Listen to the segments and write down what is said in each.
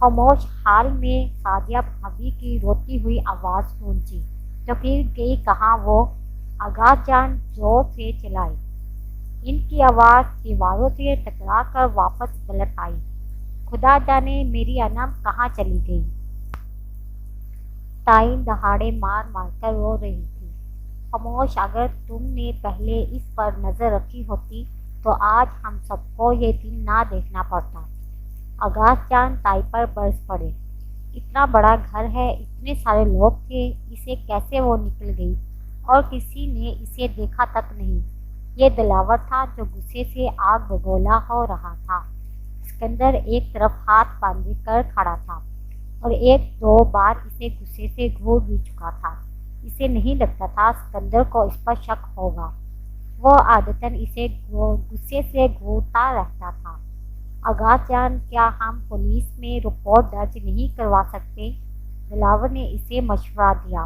خاموش حال میں سعدیہ بھابھی کی روتی ہوئی آواز گونجی تو پھر گئی کہاں وہ آغاز جان زور سے چلائی۔ ان کی آواز دیواروں سے ٹکرا کر واپس پلٹ آئی۔ خدا جانے میری انم کہاں چلی گئی۔ تائی دہاڑے مار مار کر رو رہی تھی۔ خاموش، اگر تم نے پہلے اس پر نظر رکھی ہوتی تو آج ہم سب کو یہ دن نہ دیکھنا پڑتا۔ آغاز جان تائی پر برس پڑے۔ اتنا بڑا گھر ہے، اتنے سارے لوگ تھے، اسے کیسے وہ نکل گئی اور کسی نے اسے دیکھا تک نہیں۔ یہ دلاور تھا جو غصے سے آگ بگولا ہو رہا تھا۔ اسکندر ایک طرف ہاتھ باندھ کر کھڑا تھا اور ایک دو بار اسے غصے سے گھور بھی چکا تھا۔ اسے نہیں لگتا تھا اسکندر کو اس پر شک ہوگا، وہ عادتاً اسے غصے سے گھورتا رہتا تھا۔ آغاز جان، کیا ہم پولیس میں رپورٹ درج نہیں کروا سکتے؟ دلاور نے اسے مشورہ دیا،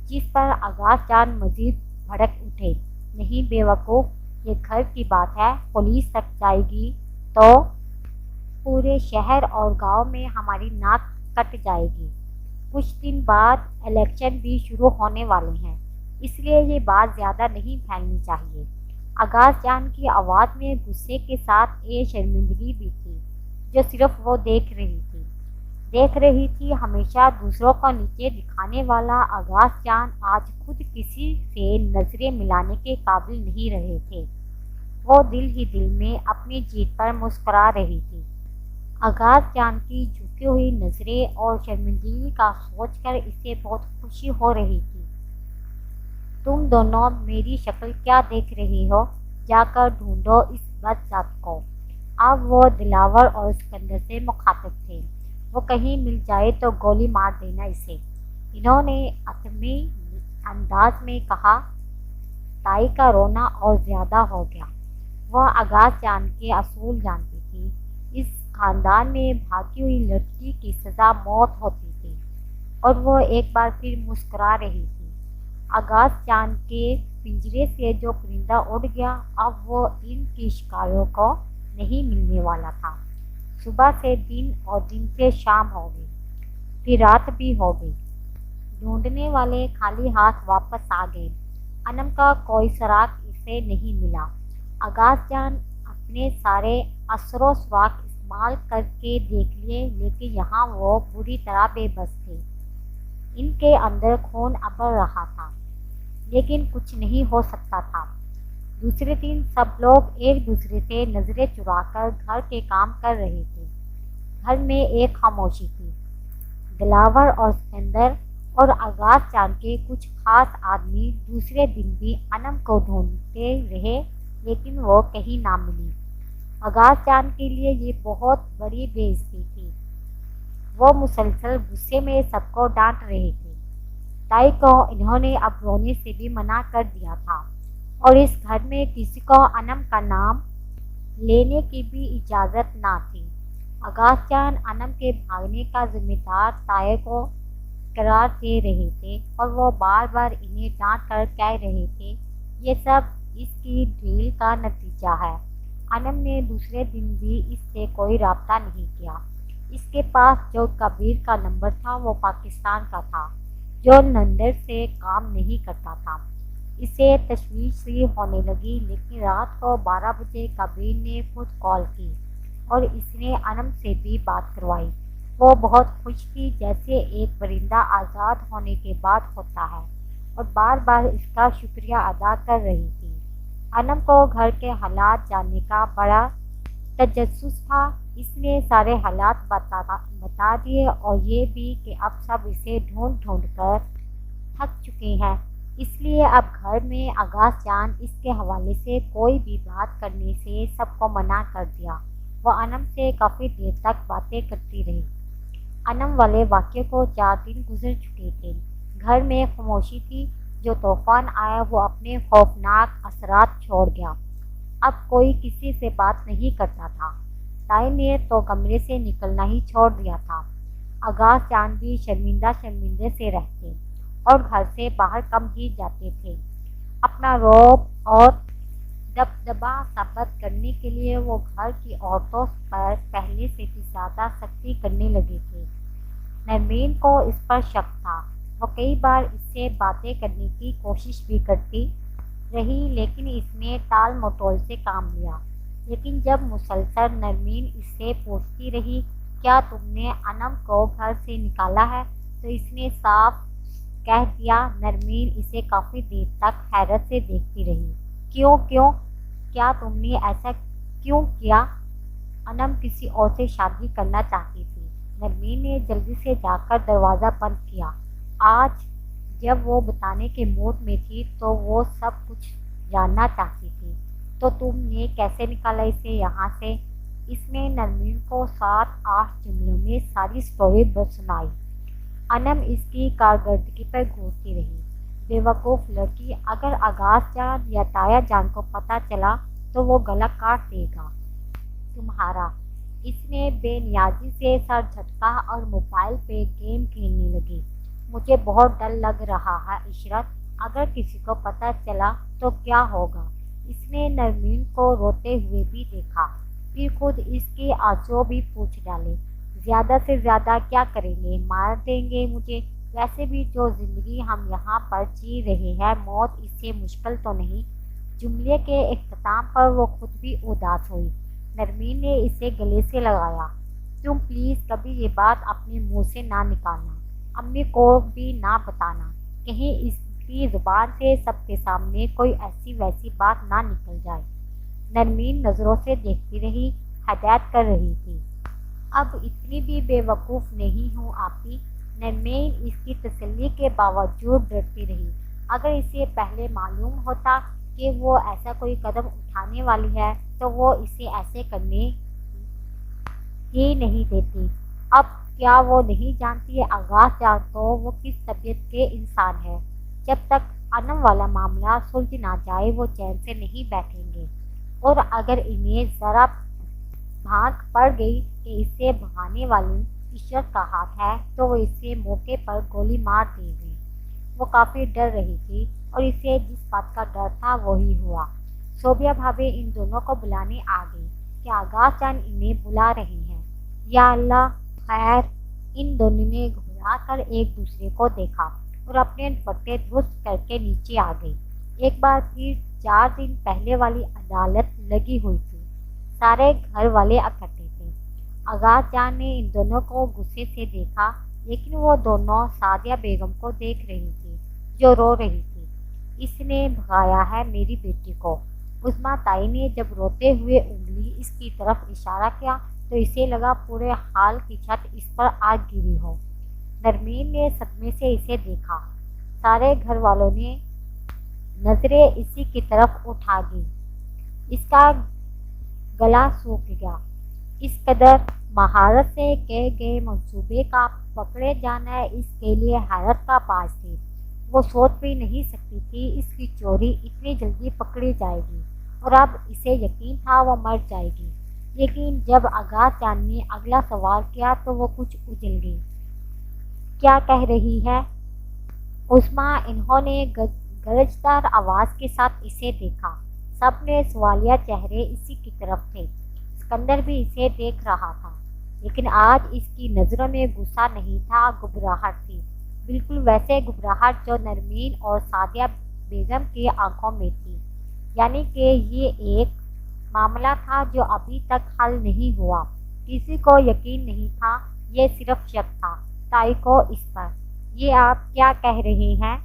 جس پر آغاز جان مزید بھڑک اٹھے۔ نہیں بے وقوف، یہ گھر کی بات ہے، پولیس تک جائے گی تو پورے شہر اور گاؤں میں ہماری ناک کٹ جائے گی۔ کچھ دن بعد الیکشن بھی شروع ہونے والے ہیں، اس لیے یہ بات زیادہ نہیں پھیلنی چاہیے۔ آغاز جان کی آواز میں غصے کے ساتھ ایک شرمندگی بھی تھی جو صرف وہ دیکھ رہی تھی۔ ہمیشہ دوسروں کو نیچے دکھانے والا آغاز جان آج خود کسی سے نظریں ملانے کے قابل نہیں رہے تھے۔ وہ دل ہی دل میں اپنی جیت پر مسکرا رہی تھی۔ آغاز جان کی جھکی ہوئی نظریں اور شرمندگی کا سوچ کر اسے بہت خوشی ہو رہی تھی۔ تم دونوں میری شکل کیا دیکھ رہی ہو؟ جا کر ڈھونڈو اس بدذات کو۔ اب وہ دلاور اور اسکندر سے مخاطب تھے۔ وہ کہیں مل جائے تو گولی مار دینا اسے، انہوں نے حتمی انداز میں کہا۔ تائی کا رونا اور زیادہ ہو گیا۔ وہ آغاز جان کے اصول جانتی تھی۔ اس خاندان میں بھاگی ہوئی لڑکی کی سزا موت ہوتی تھی، اور وہ ایک بار پھر مسکرا رہی تھی۔ آغاز جان کے پنجرے سے جو پرندہ اڑ گیا، اب وہ ان کی شکاریوں کو نہیں ملنے والا تھا۔ صبح سے دن اور دن سے شام ہو گئی، پھر رات بھی ہو گئی۔ ڈھونڈنے والے خالی ہاتھ واپس آ گئے۔ انم کا کوئی سراغ اسے نہیں ملا۔ آغاز جان اپنے سارے اثر و سراغ استعمال کر کے دیکھ لیے، لیکن یہاں وہ بری طرح بے بس تھے۔ ان کے اندر خون ابل رہا تھا، لیکن کچھ نہیں ہو سکتا تھا۔ دوسرے دن سب لوگ ایک دوسرے سے نظریں چرا کر گھر کے کام کر رہے تھے۔ گھر میں ایک خاموشی تھی۔ دلاور اور اسکندر اور آغاز جان کے کچھ خاص آدمی دوسرے دن بھی انم کو ڈھونڈتے رہے، لیکن وہ کہیں نہ ملی۔ آغاز جان کے لیے یہ بہت بڑی بے عزتی تھی۔ وہ مسلسل غصے میں سب کو ڈانٹ رہے تھے۔ تائی کو انہوں نے اب رونے سے بھی منع کر دیا تھا، اور اس گھر میں کسی کو انم کا نام لینے کی بھی اجازت نہ تھی۔ آغاز جان انم کے بھاگنے کا ذمہ دار تائی کو قرار دے رہے تھے، اور وہ بار بار انہیں ڈانٹ کر کہہ رہے تھے، یہ سب اس کی ڈھیل کا نتیجہ ہے۔ انم نے دوسرے دن بھی اس سے کوئی رابطہ نہیں کیا۔ اس کے پاس جو کبیر کا نمبر تھا وہ پاکستان کا تھا، جو لندن سے کام نہیں کرتا تھا۔ اسے تشویش سی ہونے لگی، لیکن رات کو 12 بجے کبیر نے خود کال کی اور اس نے انم سے بھی بات کروائی۔ وہ بہت خوش تھی، جیسے ایک پرندہ آزاد ہونے کے بعد ہوتا ہے، اور بار بار اس کا شکریہ ادا کر رہی تھی۔ انم کو گھر کے حالات جاننے کا بڑا تجسس تھا۔ اس نے سارے حالات بتا دیے، اور یہ بھی کہ اب سب اسے ڈھونڈ ڈھونڈ کر تھک چکے ہیں، اس لیے اب گھر میں آغاز جان اس کے حوالے سے کوئی بھی بات کرنے سے سب کو منع کر دیا۔ وہ انم سے کافی دیر تک باتیں کرتی رہی۔ انم والے واقعے کو 4 دن گزر چکے تھے۔ گھر میں خاموشی تھی۔ جو طوفان آیا وہ اپنے خوفناک اثرات چھوڑ گیا۔ اب کوئی کسی سے بات نہیں کرتا تھا۔ تائی نے تو کمرے سے نکلنا ہی چھوڑ دیا تھا۔ آغاز جان بھی شرمندے سے رہتے اور گھر سے باہر کم ہی جاتے تھے۔ اپنا رعب اور دبدبا ثابت کرنے کے لیے وہ گھر کی عورتوں پر پہلے سے بھی زیادہ سختی کرنے لگے تھے۔ نرمین کو اس پر شک تھا۔ وہ کئی بار اس سے باتیں کرنے کی کوشش بھی کرتی رہی لیکن اس نے ٹال مٹول سے کام لیا۔ لیکن جب مسلسل نرمین اس سے پوچھتی رہی کیا تم نے انم کو گھر سے نکالا ہے تو اس نے صاف کہہ دیا۔ نرمین اسے کافی دیر تک حیرت سے دیکھتی رہی۔ کیوں کیا تم نے ایسا کیوں کیا؟ انم کسی اور سے شادی کرنا چاہتی تھی۔ نرمین نے جلدی سے جا کر دروازہ بند کیا۔ آج جب وہ بتانے کے موڈ میں تھی تو وہ سب کچھ جاننا چاہتی تھی۔ تو تم نے کیسے نکالا اسے یہاں سے؟ اس نے نرمین کو 7-8 جملوں میں ساری سٹوری سنائی۔ انم اس کی کارکردگی پر گھورتی رہی۔ بے وقوف لڑکی، اگر آغاز جان یا تایا جان کو پتہ چلا تو وہ گلا کاٹ دے گا تمہارا۔ اس نے بے نیازی سے سر جھٹکا اور موبائل پہ گیم کھیلنے لگی۔ مجھے بہت ڈر لگ رہا ہے عشرت، اگر کسی کو پتہ چلا تو کیا ہوگا؟ اس نے نرمین کو روتے ہوئے بھی دیکھا، پھر خود اس کے آنسو بھی پوچھ ڈالے۔ زیادہ سے زیادہ کیا کریں گے؟ مار دیں گے مجھے؟ ویسے بھی جو زندگی ہم یہاں پر جی رہے ہیں موت اس سے مشکل تو نہیں؟ جملے کے اختتام پر وہ خود بھی اداس ہوئی۔ نرمین نے اسے گلے سے لگایا۔ تم پلیز کبھی یہ بات اپنے منہ سے نہ نکالنا، امی کو بھی نہ بتانا، کہیں اس کی زبان سے سب کے سامنے کوئی ایسی ویسی بات نہ نکل جائے۔ نرمین نظروں سے دیکھتی رہی، ہدایت کر رہی تھی۔ اب اتنی بھی بے وقوف نہیں ہوں آپی۔ نرمین اس کی تسلی کے باوجود ڈرتی رہی۔ اگر اسے پہلے معلوم ہوتا کہ وہ ایسا کوئی قدم اٹھانے والی ہے تو وہ اسے ایسے کرنے ہی نہیں دیتی۔ اب کیا وہ نہیں جانتی آغاز جان تو وہ کس طبیعت کے انسان ہے؟ جب تک انم والا معاملہ سلجھ نہ جائے وہ چین سے نہیں بیٹھیں گے، اور اگر انہیں ذرا بھانک پڑ گئی کہ اسے بھگانے والی عشرت کا ہاتھ ہے تو وہ اسے موقع پر گولی مار دیں گے۔ وہ کافی ڈر رہی تھی اور اسے جس بات کا ڈر تھا وہی ہوا۔ صوبیہ بھابھی ان دونوں کو بلانے آ گئی کہ آغاز جان انہیں بلا رہے ہیں۔ یا اللہ خیر! ان دونوں نے گھبرا کر ایک دوسرے کو دیکھا اور اپنے دوپٹے درست کر کے نیچے آ گئی۔ ایک بار پھر 4 دن پہلے والی عدالت لگی ہوئی تھی۔ سارے گھر والے اکٹھے تھے۔ آغاز جان نے ان دونوں کو غصے سے دیکھا لیکن وہ دونوں سعدیہ بیگم کو دیکھ رہی تھی جو رو رہی تھی۔ اس نے بھگایا ہے میری بیٹی کو۔ عظمیٰ تائی نے جب روتے ہوئے انگلی اس کی طرف اشارہ کیا تو اسے لگا پورے ہال کی چھت اس پر آگ گری ہو۔ نرمین نے صدمے سے اسے دیکھا۔ سارے گھر والوں نے نظریں اسی کی طرف اٹھا دی۔ اس کا گلا سوکھ گیا۔ اس قدر مہارت سے کیے گئے منصوبے کا پکڑے جانا اس کے لیے حیرت کا باعث تھی۔ وہ سوچ بھی نہیں سکتی تھی اس کی چوری اتنی جلدی پکڑی جائے گی، اور اب اسے یقین تھا وہ مر جائے گی۔ لیکن جب آغاز جان نے اگلا سوال کیا تو وہ کچھ اجل گئی۔ کیا کہہ رہی ہے عظمیٰ؟ انہوں نے گرجدار آواز کے ساتھ اسے دیکھا۔ سب نے سوالیہ چہرے اسی کی طرف تھے۔ اسکندر بھی اسے دیکھ رہا تھا، لیکن آج اس کی نظروں میں غصہ نہیں تھا، گھبراہٹ تھی، بالکل ویسے گھبراہٹ جو نرمین اور سعدیہ بیگم کی آنکھوں میں تھی۔ یعنی کہ یہ ایک معاملہ تھا جو ابھی تک حل نہیں ہوا۔ کسی کو یقین نہیں تھا، یہ صرف شک تھا تائی کو اس پر۔ یہ آپ کیا کہہ رہے ہیں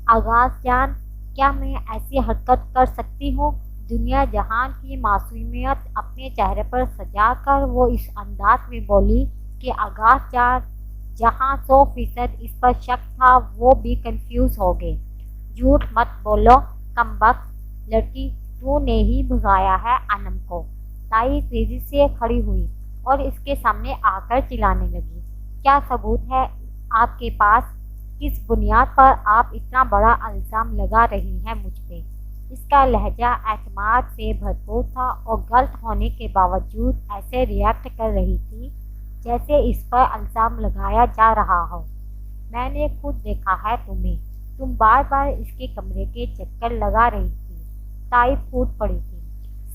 آغاز جان؟ کیا میں ایسی حرکت کر سکتی ہوں؟ دنیا جہان کی معصومیت اپنے چہرے پر سجا کر وہ اس انداز میں بولی کہ آغاز جان جہاں 100% اس پر شک تھا وہ بھی کنفیوز ہو گئے۔ جھوٹ مت بولو کمبخت لڑکی، تو نے ہی بھگایا ہے انم کو۔ تائی تیزی سے کھڑی ہوئی اور اس کے سامنے آ کر چلانے لگی۔ کیا ثبوت ہے آپ کے پاس؟ کس بنیاد پر آپ اتنا بڑا الزام لگا رہی ہیں مجھ پہ؟ اس کا لہجہ اعتماد سے بھرپور تھا اور غلط ہونے کے باوجود ایسے ریئیکٹ کر رہی تھی جیسے اس پر الزام لگایا جا رہا ہو۔ میں نے خود دیکھا ہے تمہیں، تم بار بار اس کے کمرے کے چکر لگا رہی تھی۔ تائی پھوٹ پڑی تھی۔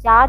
4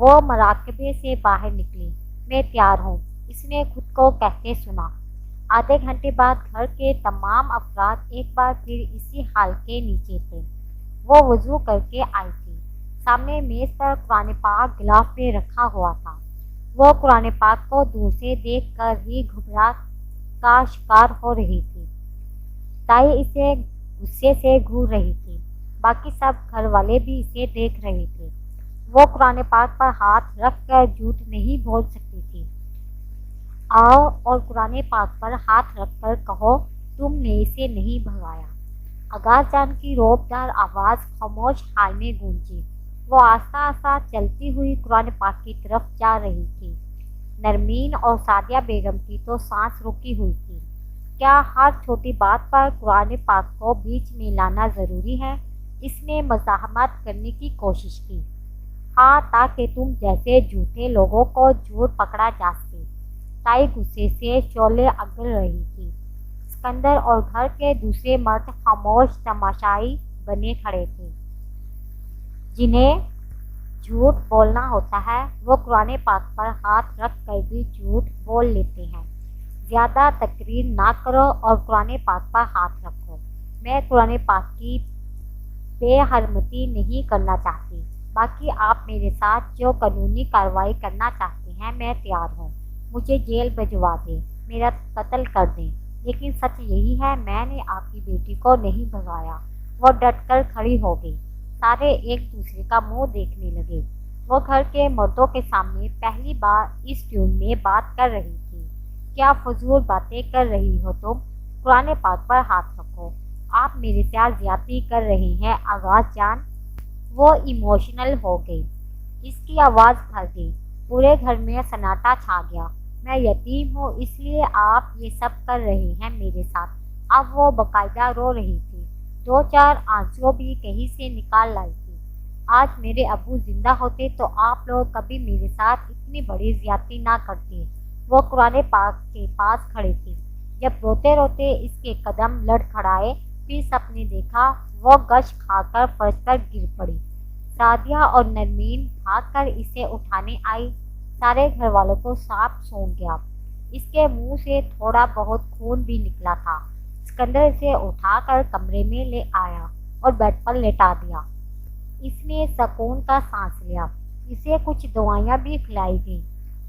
وہ مراقبے سے باہر نکلی۔ میں تیار ہوں، اس نے خود کو کہتے سنا۔ آدھے گھنٹے بعد گھر کے تمام افراد ایک بار پھر اسی حال کے نیچے تھے۔ وہ وضو کر کے آئی تھی۔ سامنے میز پر قرآن پاک غلاف میں رکھا ہوا تھا۔ وہ قرآن پاک کو دور سے دیکھ کر ہی گھبراہٹ کا شکار ہو رہی تھی۔ تائی اسے غصے سے گھور رہی تھی۔ باقی سب گھر والے بھی اسے دیکھ رہے تھے۔ وہ قرآن پاک پر ہاتھ رکھ کر جھوٹ نہیں بول سکتی تھی۔ آؤ اور قرآن پاک پر ہاتھ رکھ کر کہو تم نے اسے نہیں بھگایا۔ اغاز جان کی روبدار آواز خاموش حال میں گونجی۔ وہ آہستہ آہستہ چلتی ہوئی قرآن پاک کی طرف جا رہی تھی۔ نرمین اور سعدیہ بیگم کی تو سانس رکی ہوئی تھی۔ کیا ہر چھوٹی بات پر قرآن پاک کو بیچ میں لانا ضروری ہے؟ اس نے مزاحمت کرنے کی کوشش کی۔ ہاں، تاکہ تم جیسے جھوٹے لوگوں کو جھوٹ پکڑا جا سکے۔ تائی غصے سے شعلے اگل رہی تھی۔ سکندر اور گھر کے دوسرے مرد خاموش تماشائی بنے کھڑے تھے۔ جنہیں جھوٹ بولنا ہوتا ہے وہ قرآن پاک پر ہاتھ رکھ کر بھی جھوٹ بول لیتے ہیں۔ زیادہ تقریر نہ کرو اور قرآن پاک پر ہاتھ رکھو۔ میں قرآن پاک کی بے حرمتی نہیں کرنا چاہتی۔ باقی آپ میرے ساتھ جو قانونی کارروائی کرنا چاہتے ہیں میں تیار ہوں۔ مجھے جیل بھجوا دیں، میرا قتل کر دیں، لیکن سچ یہی ہے میں نے آپ کی بیٹی کو نہیں بھگایا۔ وہ ڈٹ کر کھڑی ہو گئی۔ سارے ایک دوسرے کا منہ دیکھنے لگے۔ وہ گھر کے مردوں کے سامنے پہلی بار اس ٹیون میں بات کر رہی تھی۔ کیا فضول باتیں کر رہی ہو تم؟ قرآن پاک پر ہاتھ رکھو۔ آپ میرے ساتھ زیادتی کر رہے ہیں آغاز جان۔ وہ ایموشنل ہو گئی۔ اس کی آواز پھر گئی۔ پورے گھر میں سناٹا چھا گیا۔ میں یتیم ہوں اس لیے آپ یہ سب کر رہے ہیں میرے ساتھ۔ اب وہ باقاعدہ رو رہی تھی۔ دو چار آنسو بھی کہیں سے نکال لائی تھی۔ آج میرے ابو زندہ ہوتے تو آپ لوگ کبھی میرے ساتھ اتنی بڑی زیادتی نہ کرتے۔ وہ قرآن پاک کے پاس کھڑی تھی۔ جب روتے روتے اس کے قدم لڑکھڑائے پھر سب نے دیکھا وہ گش کھا کر فرش پر گر پڑی۔ سعدیہ اور نرمین بھاگ کر اسے اٹھانے آئی۔ سارے گھر والوں کو سانپ سونگ گیا۔ اس کے منہ سے تھوڑا بہت خون بھی نکلا تھا۔ سکندر اسے اٹھا کر کمرے میں لے آیا اور بیڈ پر لٹا دیا۔ اس نے سکون کا سانس لیا۔ اسے کچھ دوائیاں بھی کھلائی گئیں،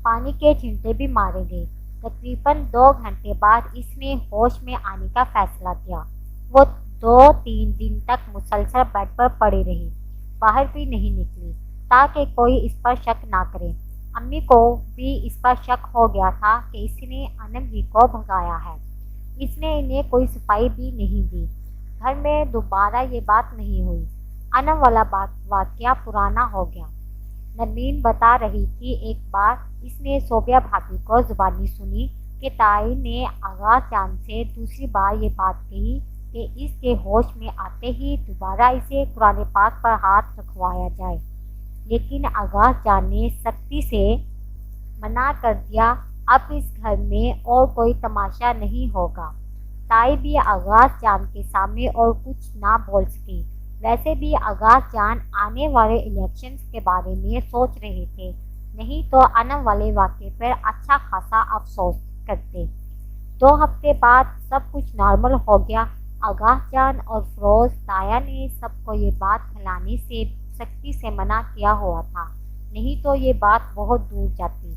پانی کے چھینٹے بھی مارے گئے۔ تقریباً 2 گھنٹے بعد اس نے ہوش میں آنے کا فیصلہ کیا۔ وہ 2-3 دن تک مسلسل بیڈ پر پڑی رہی، باہر بھی نہیں نکلی تاکہ کوئی اس پر شک نہ کرے۔ امی کو بھی اس پر شک ہو گیا تھا کہ اس نے انم ہی کو بھگایا ہے۔ اس نے انہیں کوئی صفائی بھی نہیں دی۔ گھر میں دوبارہ یہ بات نہیں ہوئی۔ انم والا واقعہ پرانا ہو گیا۔ نرمین بتا رہی تھی ایک بار اس نے صوبیہ بھابھی کو زبانی سنی کہ تائی نے آغاز جان سے دوسری بار یہ بات کہی کہ اس کے ہوش میں آتے ہی دوبارہ اسے قرآن پاک پر ہاتھ رکھوایا جائے، لیکن آغاز جان نے سختی سے منع کر دیا۔ اب اس گھر میں اور کوئی تماشا نہیں ہوگا۔ تائی بھی آغاز جان کے سامنے اور کچھ نہ بول سکی۔ ویسے بھی آغاز جان آنے والے الیکشنز کے بارے میں سوچ رہے تھے، نہیں تو انم والے واقعے پر اچھا خاصا افسوس کرتے۔ 2 ہفتے بعد سب کچھ نارمل ہو گیا۔ آغاز جان اور فروز تایا نے سب کو یہ بات پھیلانے سے سختی سے منع کیا ہوا تھا، نہیں تو یہ بات بہت دور جاتی۔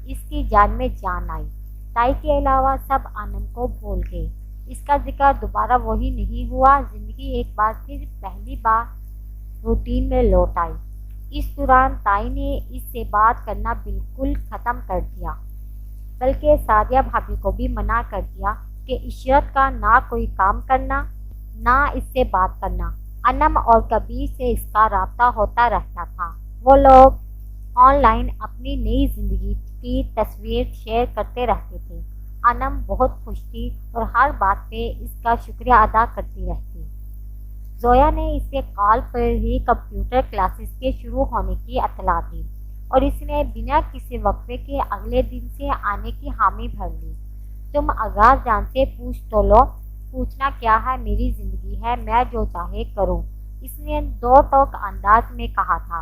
اس کی جان میں جان آئی۔ تائی کے علاوہ سب انم کو بھول گئے۔ اس کا ذکر دوبارہ وہی نہیں ہوا۔ زندگی ایک بار پھر پہلی بار روٹین میں لوٹ آئی۔ اس دوران تائی نے اس سے بات کرنا بالکل ختم کر دیا، بلکہ سعدیہ بھابھی کو بھی منع کر دیا کہ عشرت کا نہ کوئی کام کرنا نہ اس سے بات کرنا۔ انم اور کبیر سے اس کا رابطہ ہوتا رہتا تھا۔ وہ لوگ آن لائن اپنی نئی زندگی کی تصویر شیئر کرتے رہتے تھے۔ انم بہت خوش تھی اور ہر بات پہ اس کا شکریہ ادا کرتی رہتی۔ زویا نے اسے کال پر ہی کمپیوٹر کلاسز کے شروع ہونے کی اطلاع دی اور اس نے بنا کسی وقفے کے اگلے دن سے آنے کی حامی بھر لی۔ تم آغاز جان سے پوچھ تو لو۔ پوچھنا کیا ہے، میری زندگی ہے، میں جو چاہے کروں، اس نے 2 ٹوک انداز میں کہا تھا۔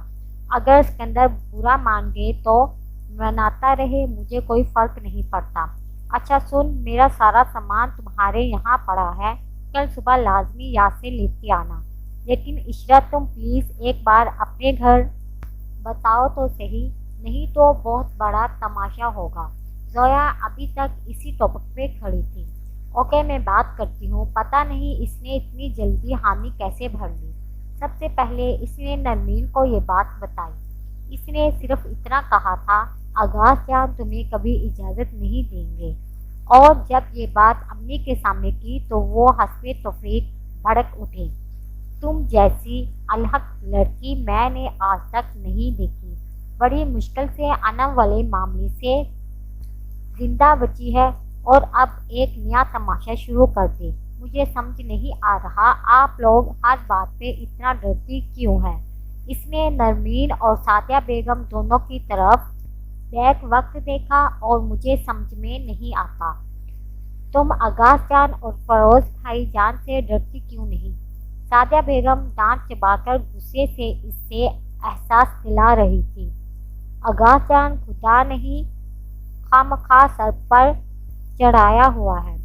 اگر اسکندر برا مان گئے تو مناتا رہے، مجھے کوئی فرق نہیں پڑتا۔ اچھا سن، میرا سارا سامان تمہارے یہاں پڑا ہے، کل صبح لازمی یہاں سے لیتے آنا۔ لیکن عشرت تم پلیز ایک بار اپنے گھر بتاؤ تو صحیح، نہیں تو بہت بڑا تماشا ہوگا۔ زویا ابھی تک اسی ٹاپک پہ کھڑی تھی۔ اوکے میں بات کرتی ہوں۔ پتہ نہیں اس نے اتنی جلدی حامی کیسے بھر لی۔ سب سے پہلے اس نے نرمین کو یہ بات بتائی۔ اس نے صرف اتنا کہا تھا، آغاز جان تمہیں کبھی اجازت نہیں دیں گے، اور جب یہ بات امی کے سامنے کی تو وہ حسب تفریق بھڑک اٹھے۔ تم جیسی الحق لڑکی میں نے آج تک نہیں دیکھی، بڑی مشکل سے انم والے معاملے سے زندہ بچی ہے اور اب ایک نیا تماشا شروع کر دے۔ مجھے سمجھ نہیں آ رہا آپ لوگ ہر بات پہ اتنا ڈرتی کیوں ہیں۔ اس نے نرمین اور سعدیہ بیگم دونوں کی طرف بیک وقت دیکھا اور مجھے سمجھ میں نہیں آتا تم آغاز جان اور فروز بھائی جان سے ڈرتی کیوں نہیں۔ سعدیہ بیگم دانت چبا کر غصے سے اس سے احساس دلا رہی تھی۔ آغاز جان خدا نہیں خواہ سر پر چڑھایا ہوا ہے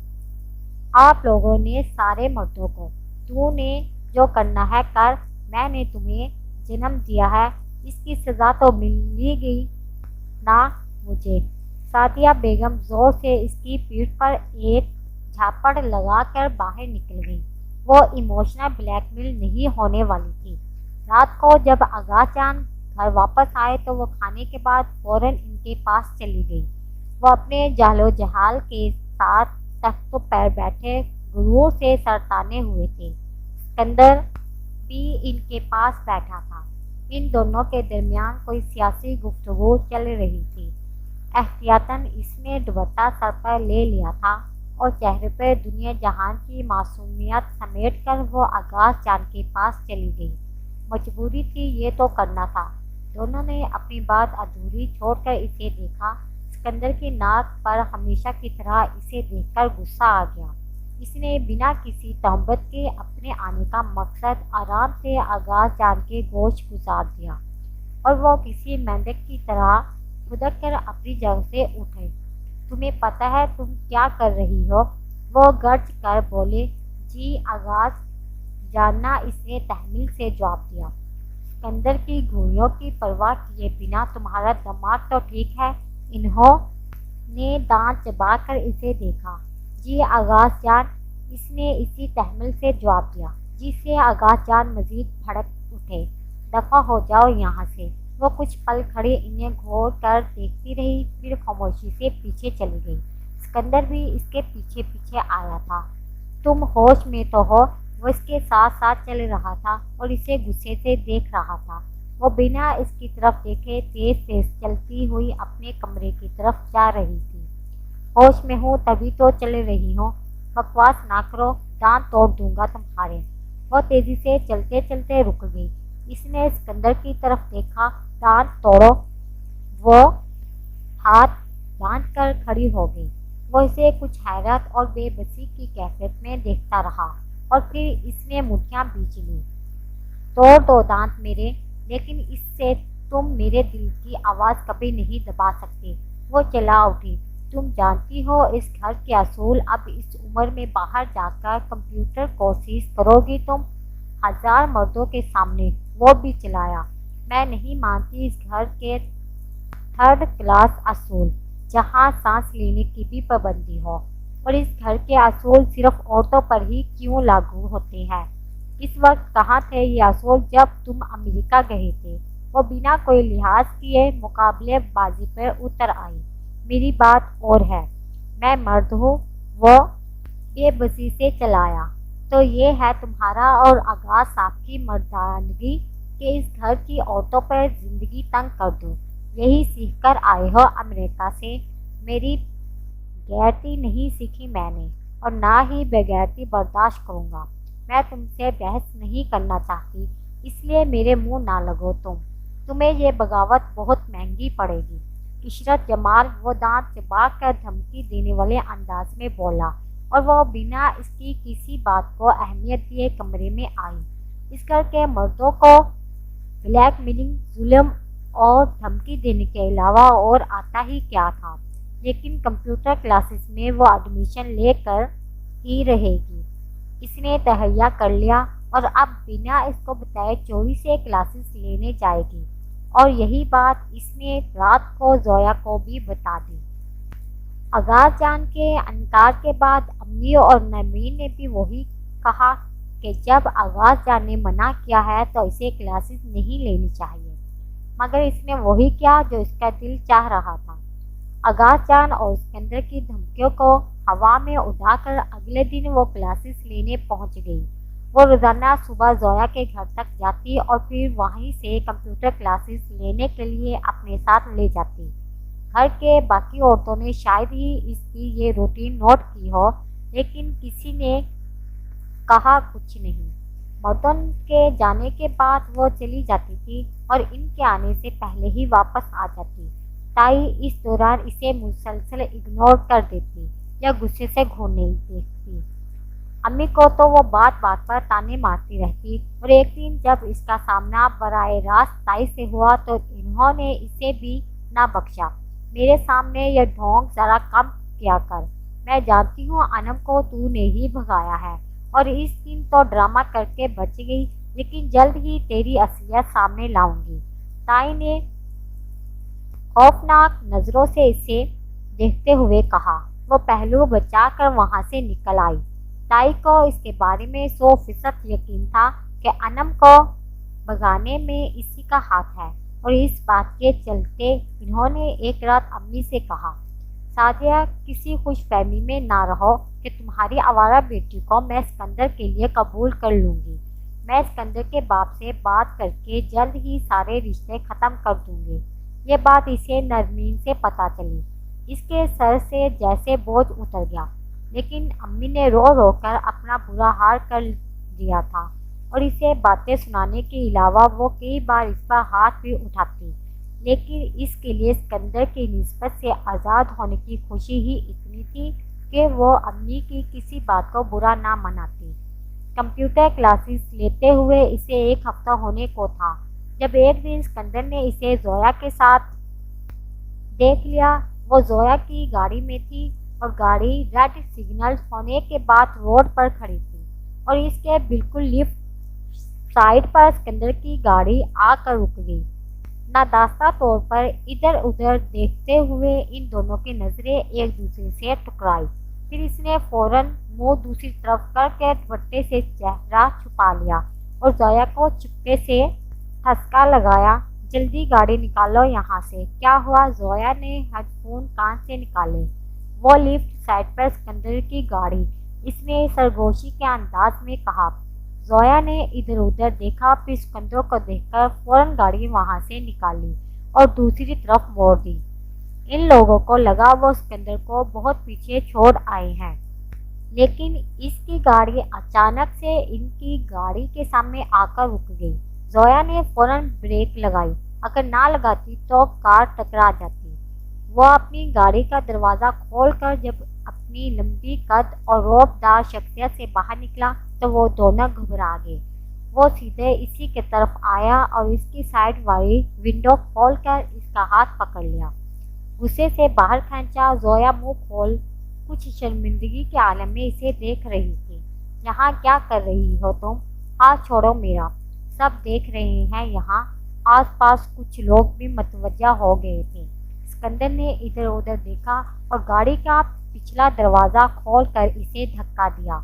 آپ لوگوں نے سارے مردوں کو۔ تو نے جو کرنا ہے کر، میں نے تمہیں جنم دیا ہے، اس کی سزا تو ملے گی نا مجھے۔ سعدیہ بیگم زور سے اس کی پیٹھ پر ایک جھاپڑ لگا کر باہر نکل گئی۔ وہ ایموشنل بلیک میل نہیں ہونے والی تھی۔ رات کو جب آغاز جان گھر واپس آئے تو وہ کھانے کے بعد فوراً ان کے پاس چلی گئی۔ وہ اپنے جہل و جہال کے ساتھ تخت پر بیٹھے غرور سے سر تانے ہوئے تھے۔ اسکندر بھی ان کے پاس بیٹھا تھا۔ ان دونوں کے درمیان کوئی سیاسی گفتگو چل رہی تھی۔ احتیاطاً اس نے دوپٹہ سر پر لے لیا تھا اور چہرے پر دنیا جہان کی معصومیت سمیٹ کر وہ آغاز جان کے پاس چلی گئی۔ مجبوری تھی، یہ تو کرنا تھا۔ دونوں نے اپنی بات ادھوری چھوڑ کر اسے دیکھا۔ اسکندر کی ناک پر ہمیشہ کی طرح اسے دیکھ کر غصہ آ گیا۔ اس نے بنا کسی تہمت کے اپنے آنے کا مقصد آرام سے آغاز جان کے گوش گزار دیا اور وہ کسی مینڈک کی طرح خدک کر اپنی جگہ سے اٹھے۔ تمہیں پتہ ہے تم کیا کر رہی ہو؟ وہ گرج کر بولے۔ جی آغاز جاننا، اس نے تحمیل سے جواب دیا۔ اسکندر کی گھوڑیوں کی پرواہ کیے بنا، تمہارا دماغ تو ٹھیک ہے؟ انہوں نے دانت چبا کر اسے دیکھا۔ جی آغاز جان، اس نے اسی تحمل سے جواب دیا، جس سے آغاز جان مزید بھڑک اٹھے۔ دفع ہو جاؤ یہاں سے۔ وہ کچھ پل کھڑی انہیں گھور کر دیکھتی رہی، پھر خاموشی سے پیچھے چلی گئی۔ اسکندر بھی اس کے پیچھے پیچھے آیا تھا۔ تم ہوش میں تو ہو؟ وہ اس کے ساتھ ساتھ چل رہا تھا اور اسے غصے سے دیکھ رہا تھا۔ وہ بنا اس کی طرف دیکھے تیز تیز چلتی ہوئی اپنے کمرے کی طرف جا رہی تھی۔ ہوش میں ہوں تبھی تو چل رہی ہوں، بکواس نہ کرو، دانت توڑ دوں گا تمہارے۔ وہ تیزی سے چلتے چلتے رک گئی۔ اس نے اسکندر کی طرف دیکھا۔ دانت توڑو؟ وہ ہاتھ باندھ کر کھڑی ہو گئی۔ وہ اسے کچھ حیرت اور بے بسی کی کیفیت میں دیکھتا رہا اور پھر اس نے مٹھیاں بیچ لی۔ توڑ دو دانت میرے، لیکن اس سے تم میرے دل کی آواز کبھی نہیں دبا سکتے۔ وہ چلا اٹھی۔ تم جانتی ہو اس گھر کے اصول، اب اس عمر میں باہر جا کر کمپیوٹر کورسز کرو گی تم؟ 1000 مردوں کے سامنے، وہ بھی چلایا۔ میں نہیں مانتی اس گھر کے تھرڈ کلاس اصول، جہاں سانس لینے کی بھی پابندی ہو۔ اور اس گھر کے اصول صرف عورتوں پر ہی کیوں لاگو ہوتے ہیں؟ اس وقت کہاں تھے یہ اصول جب تم امریکہ گئے تھے؟ وہ بنا کوئی لحاظ کیے مقابلے بازی پر اتر آئی۔ میری بات اور ہے، میں مرد ہوں۔ وہ بے بسی سے چلایا۔ تو یہ ہے تمہارا اور آغاز صاحب کی مردانگی کہ اس گھر کی عورتوں پر زندگی تنگ کر دو؟ یہی سیکھ کر آئے ہو امریکہ سے؟ میری غیرتی نہیں سیکھی میں نے، اور نہ ہی بےغیرتی برداشت کروں گا۔ میں تم سے بحث نہیں کرنا چاہتی، اس لیے میرے منہ نہ لگو تمہیں یہ بغاوت بہت مہنگی پڑے گی۔ عشرت جمال، وہ دانت چبا کر دھمکی دینے والے انداز میں بولا، اور وہ بنا اس کی کسی بات کو اہمیت دیے کمرے میں آئی۔ اس گھر کے مردوں کو بلیک میلنگ، ظلم اور دھمکی دینے کے علاوہ اور آتا ہی کیا تھا؟ لیکن کمپیوٹر کلاسز میں وہ ایڈمیشن لے کر ہی رہے گی۔ اس نے تہیہ کر لیا اور اب بنا اس کو بتائے چوری سے کلاسز لینے جائے گی، اور یہی بات اس نے رات کو زویا کو بھی بتا دی۔ آغاز جان کے انکار کے بعد امی اور نرمین نے بھی وہی کہا کہ جب آغاز جان نے منع کیا ہے تو اسے کلاسز نہیں لینی چاہیے، مگر اس نے وہی کیا جو اس کا دل چاہ رہا تھا۔ آغاز جان اور اسکندر کی دھمکیوں کو ہوا میں اڑا کر اگلے دن وہ کلاسز لینے پہنچ گئی۔ وہ روزانہ صبح زویا کے گھر تک جاتی اور پھر وہیں سے کمپیوٹر کلاسز لینے کے لیے اپنے ساتھ لے جاتی۔ گھر کے باقی عورتوں نے شاید ہی اس کی یہ روٹین نوٹ کی ہو، لیکن کسی نے کہا کچھ نہیں۔ مردوں کے جانے کے بعد وہ چلی جاتی تھی اور ان کے آنے سے پہلے ہی واپس آ جاتی۔ تائی اس دوران اسے مسلسل اگنور کر دیتی یا غصے سے گھور نہیں دیکھتی۔ امی کو تو وہ بات بات پر تانے مارتی رہتی، اور ایک دن جب اس کا سامنا براہ راست تائی سے ہوا تو انہوں نے اسے بھی نہ بخشا۔ میرے سامنے یہ ڈھونگ ذرا کم کیا کر، میں جانتی ہوں انم کو تو نے ہی بھگایا ہے، اور اس دن تو ڈرامہ کر کے بچ گئی، لیکن جلد ہی تیری اصلیت سامنے لاؤں گی۔ تائی نے خوفناک نظروں سے اسے دیکھتے ہوئے کہا۔ وہ پہلو بچا کر وہاں سے نکل آئی۔ تائی کو اس کے بارے میں 100% یقین تھا کہ انم کو بھگانے میں اسی کا ہاتھ ہے، اور اس بات کے چلتے انہوں نے ایک رات امی سے کہا، سعدیہ کسی خوش فہمی میں نہ رہو کہ تمہاری آوارہ بیٹی کو میں اسکندر کے لیے قبول کر لوں گی۔ میں اسکندر کے باپ سے بات کر کے جلد ہی سارے رشتے ختم کر دوں گی۔ یہ بات اسے نرمین سے پتہ چلی۔ اس کے سر سے جیسے بوجھ اتر گیا، لیکن امی نے رو رو کر اپنا برا حال کر دیا تھا، اور اسے باتیں سنانے کے علاوہ وہ کئی بار اس پر ہاتھ بھی اٹھاتی، لیکن اس کے لیے اسکندر کی نسبت سے آزاد ہونے کی خوشی ہی اتنی تھی کہ وہ امی کی کسی بات کو برا نہ مناتی۔ کمپیوٹر کلاسز لیتے ہوئے اسے 1 ہفتہ ہونے کو تھا جب ایک دن اسکندر نے اسے زویا کے ساتھ دیکھ لیا۔ وہ زویا کی گاڑی میں تھی اور گاڑی ریڈ سگنل ہونے کے بعد روڈ پر کھڑی تھی، اور اس کے بالکل لیفٹ سائیڈ پر اسکندر کی گاڑی آ کر رک گئی۔ نادانستہ طور پر ادھر ادھر دیکھتے ہوئے ان دونوں کی نظریں ایک دوسرے سے ٹکرائی۔ پھر اس نے فوراً منہ دوسری طرف کر کے دوپٹے سے چہرہ چھپا لیا اور زویا کو چپکے سے ٹھسکا لگایا، جلدی گاڑی نکالو یہاں سے۔ کیا ہوا؟ زویا نے ہیڈ فون کان سے نکالے۔ وہ لیفٹ سائیڈ پر اسکندر کی گاڑی، اس نے سرگوشی کے انداز میں کہا۔ زویا نے ادھر ادھر دیکھا، پھر اسکندر کو دیکھ کر فوراً گاڑی وہاں سے نکالی اور دوسری طرف موڑ دی۔ ان لوگوں کو لگا وہ اسکندر کو بہت پیچھے چھوڑ آئے ہیں، لیکن اس کی گاڑی اچانک سے ان کی گاڑی کے سامنے آ کر رک گئی۔ زویا نے فوراً بریک لگائی، اگر نہ لگاتی تو کار ٹکرا جاتی۔ وہ اپنی گاڑی کا دروازہ کھول کر جب اپنی لمبی قد اور رعب دار شخصیت سے باہر نکلا تو وہ دونوں گھبرا گئے۔ وہ سیدھے اسی کی طرف آیا اور اس کی سائیڈ والی ونڈو کھول کر اس کا ہاتھ پکڑ لیا، غصے سے باہر کھینچا۔ زویا منہ کھول کچھ شرمندگی کے عالم میں اسے دیکھ رہی تھی۔ یہاں کیا کر رہی ہو تم؟ ہاتھ چھوڑو میرا، سب دیکھ رہے ہیں یہاں۔ آس پاس کچھ لوگ بھی متوجہ ہو گئے تھے۔ اسکندر نے ادھر ادھر دیکھا اور گاڑی کا پچھلا دروازہ کھول کر اسے دھکا دیا۔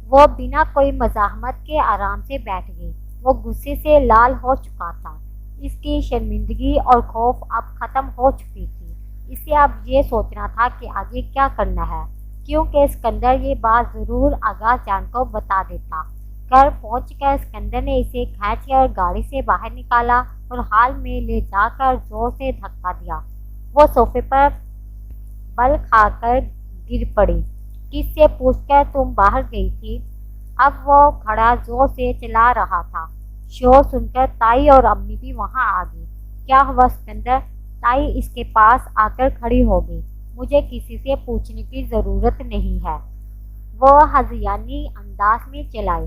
وہ بنا کوئی مزاحمت کے آرام سے بیٹھ گئی۔ وہ غصے سے لال ہو چکا تھا۔ اس کی شرمندگی اور خوف اب ختم ہو چکی تھی۔ اسے اب یہ سوچنا تھا کہ آگے کیا کرنا ہے، کیونکہ اسکندر یہ بات ضرور آغاز جان کو بتا دیتا۔ گھر پہنچ کر اسکندر نے اسے کھینچ کر گاڑی سے باہر نکالا اور ہال میں لے جا کر زور سے دھکا دیا۔ وہ صوفے پر بل کھا کر گر پڑی۔ کس سے پوچھ کر تم باہر گئی تھی؟ اب وہ گھڑا زور سے چلا رہا تھا۔ شور سن کر تائی اور امی بھی وہاں آ گئی۔ کیا ہوا اسکندر؟ تائی اس کے پاس آ کر کھڑی ہو گئی۔ مجھے کسی سے پوچھنے کی ضرورت نہیں ہے، وہ ہذیانی انداز میں چلائی۔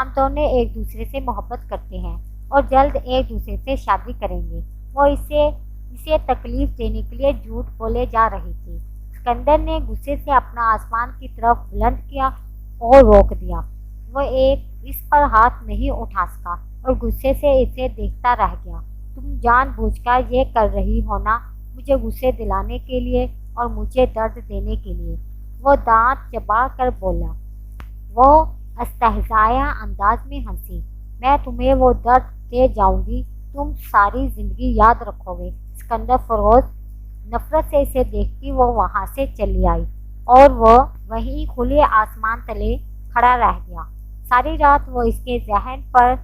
ہم دونوں ایک دوسرے سے محبت کرتے ہیں اور جلد ایک دوسرے سے شادی کریں گے۔ وہ اسے تکلیف دینے کے لیے جھوٹ بولے جا رہی تھی۔ اسکندر نے غصے سے اپنا آسمان کی طرف بلند کیا اور روک دیا۔ وہ اس پر ہاتھ نہیں اٹھا سکا اور غصے سے اسے دیکھتا رہ گیا۔ تم جان بوجھ کر یہ کر رہی ہو نا، مجھے غصے دلانے کے لیے اور مجھے درد دینے کے لیے، وہ دانت چبا کر بولا۔ وہ استہزائیہ انداز میں ہنسی۔ میں تمہیں وہ درد دے جاؤں گی، تم ساری زندگی یاد رکھو گے۔ اسکندر فروز نفرت سے اسے دیکھتی وہ وہاں سے چلی آئی اور وہ وہیں کھلے آسمان تلے کھڑا رہ گیا۔ ساری رات وہ اس کے ذہن پر